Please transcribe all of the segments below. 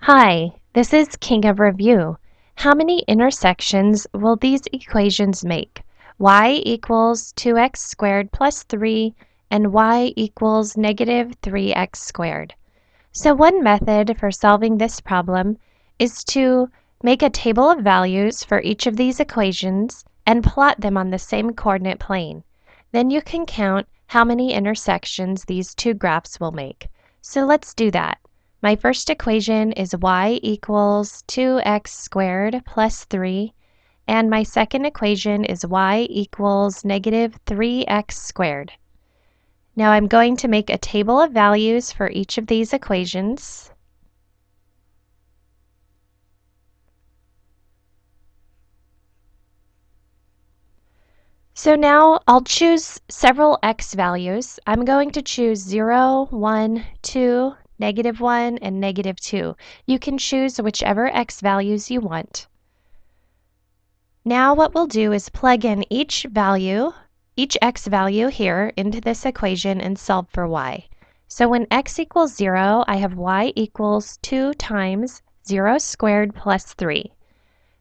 Hi, this is King of Review. How many intersections will these equations make? Y equals 2x squared plus 3 and y equals negative 3x squared. So one method for solving this problem is to make a table of values for each of these equations and plot them on the same coordinate plane. Then you can count how many intersections these two graphs will make. So let's do that. My first equation is y equals 2x squared plus 3, and my second equation is y equals negative 3x squared. Now I'm going to make a table of values for each of these equations. So now I'll choose several x values. I'm going to choose 0, 1, 2, -1, and -2. You can choose whichever x values you want. Now what we'll do is plug in each x value here into this equation and solve for y. So when x equals 0, I have y equals 2 times 0 squared plus 3.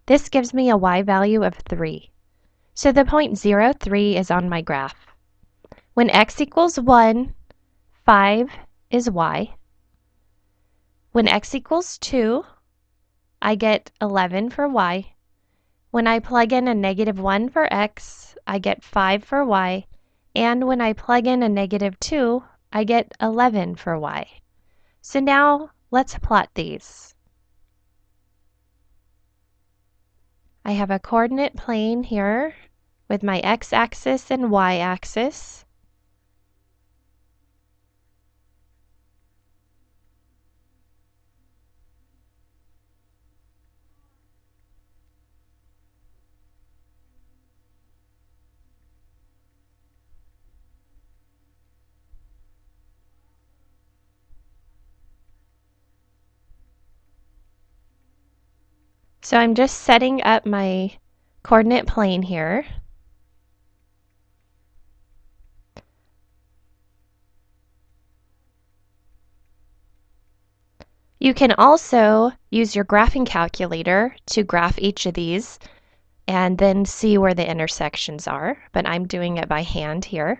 This gives me a y value of 3. So the point 0, 3 is on my graph. When x equals 1, 5 is y. When x equals 2, I get 11 for y. When I plug in a -1 for x, I get 5 for y. And when I plug in a -2, I get 11 for y. So now let's plot these. I have a coordinate plane here with my x-axis and y-axis. So I'm just setting up my coordinate plane here. You can also use your graphing calculator to graph each of these and then see where the intersections are, but I'm doing it by hand here.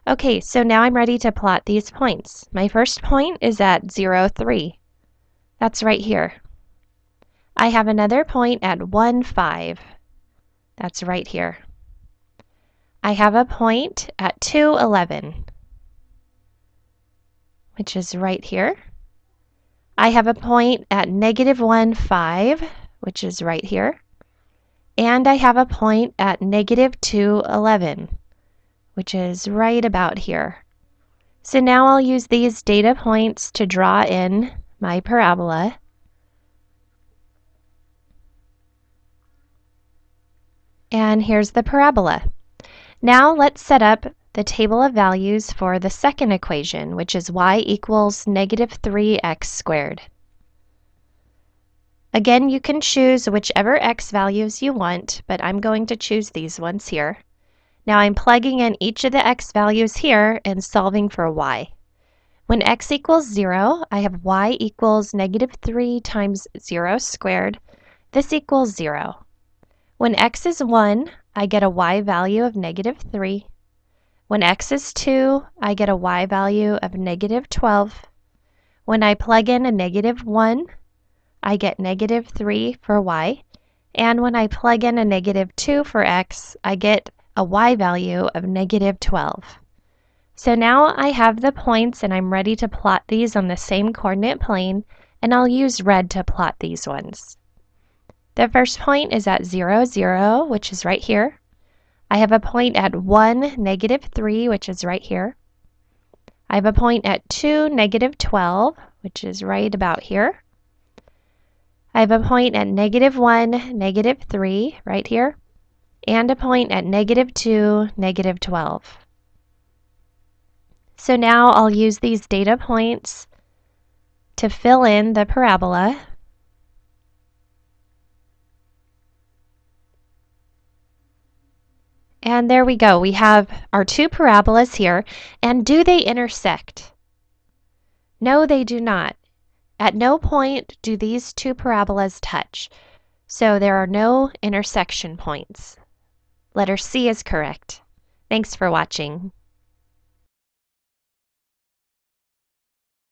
Okay, so now I'm ready to plot these points. My first point is at 0, 3. That's right here. I have another point at 1, 5. That's right here. I have a point at 2, 11, which is right here. I have a point at -1, 5, which is right here. And I have a point at -2, 11, which is right about here. So now I'll use these data points to draw in my parabola. And here's the parabola. Now let's set up the table of values for the second equation, which is y equals -3x squared. Again, you can choose whichever x values you want, but I'm going to choose these ones here. Now I'm plugging in each of the x values here and solving for y. When x equals 0, I have y equals -3 times 0 squared. This equals 0. When x is 1, I get a y value of -3. When x is 2, I get a y value of -12. When I plug in a -1, I get -3 for y. And when I plug in a -2 for x, I get a y value of -12. So now I have the points and I'm ready to plot these on the same coordinate plane, and I'll use red to plot these ones. The first point is at 0, 0, which is right here. I have a point at 1, -3, which is right here. I have a point at 2, -12, which is right about here. I have a point at -1, -3, right here, and a point at -2, -12. So now I'll use these data points to fill in the parabola. And there we go. We have our two parabolas here. And do they intersect? No, they do not. At no point do these two parabolas touch, so there are no intersection points. Letter C is correct. Thanks for watching.